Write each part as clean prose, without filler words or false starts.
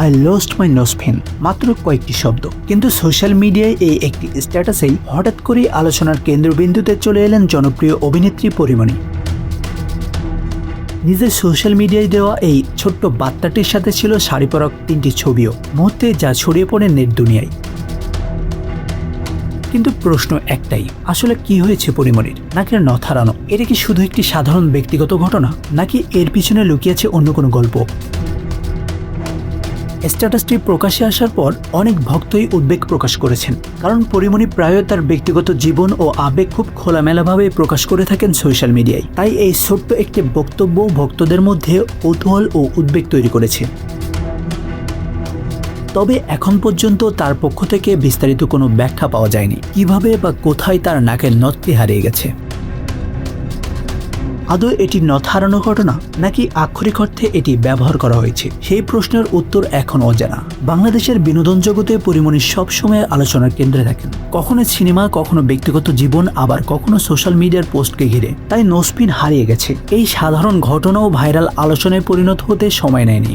I lost my nose pin, মাত্র কয়েকটি শব্দ, কিন্তু সোশ্যাল মিডিয়ায় এই একটি স্ট্যাটাসেই হঠাৎ করেই আলোচনার কেন্দ্রবিন্দুতে চলে এলেন জনপ্রিয় অভিনেত্রী পরীমনি। নিজের সোশ্যাল মিডিয়ায় দেওয়া এই ছোট্ট বার্তাটির সাথে ছিল শাড়ি পরা 3টি ছবিও, মুহূর্তে যা ছড়িয়ে পড়ে নেট দুনিয়ায়। কিন্তু প্রশ্ন একটাই, আসলে কি হয়েছে পরীমনির? নাকি নথ হারানো? এটা কি শুধু একটি সাধারণ ব্যক্তিগত ঘটনা, নাকি এর পিছনে লুকিয়েছে অন্য কোনো গল্প? স্ট্যাটাসটি প্রকাশ্যে আসার পর অনেক ভক্তই উদ্বেগ প্রকাশ করেছেন, কারণ পরীমনি প্রায় তার ব্যক্তিগত জীবন ও আবেগ খুব খোলামেলাভাবে প্রকাশ করে থাকেন সোশ্যাল মিডিয়ায়। তাই এই ছোট্ট একটি বক্তব্য ভক্তদের মধ্যে কৌতূহল ও উদ্বেগ তৈরি করেছে। তবে এখন পর্যন্ত তার পক্ষ থেকে বিস্তারিত কোনো ব্যাখ্যা পাওয়া যায়নি, কিভাবে বা কোথায় তার নাকের নথটি হারিয়ে গেছে। আদৌ এটি নথ হারানো ঘটনা, নাকি আক্ষরিক অর্থে এটি ব্যবহার করা হয়েছে, সেই প্রশ্নের উত্তর এখন অজানা। বাংলাদেশের বিনোদন জগতে পরীমনি সবসময় আলোচনার কেন্দ্রে থাকেন, কখনো সিনেমা, কখনো ব্যক্তিগত জীবন, আবার কখনো সোশ্যাল মিডিয়ার পোস্টকে ঘিরে। তাই নোসপিন হারিয়ে গেছে এই সাধারণ ঘটনাও ভাইরাল আলোচনায় পরিণত হতে সময় নেয়নি।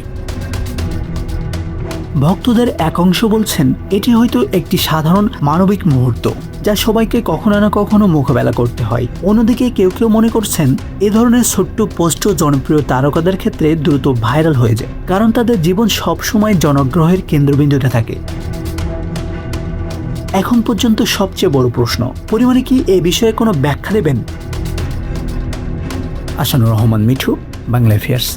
ভক্তদের এক অংশ বলছেন এটি হয়তো একটি সাধারণ মানবিক মুহূর্ত, যা সবাইকে কখনো না কখনো মোকাবেলা করতে হয়। অন্যদিকে কেউ কেউ মনে করছেন এ ধরনের ছোট্ট পোস্টও জনপ্রিয় তারকাদের ক্ষেত্রে দ্রুত ভাইরাল হয়ে যায়, কারণ তাদের জীবন সবসময় জনগ্রহের কেন্দ্রবিন্দুতে থাকে। এখন পর্যন্ত সবচেয়ে বড় প্রশ্ন, পরীমনি কি এ বিষয়ে কোনো ব্যাখ্যা দেবেন? আসানুর রহমান মিঠু, বাংলা অ্যাফেয়ার্স।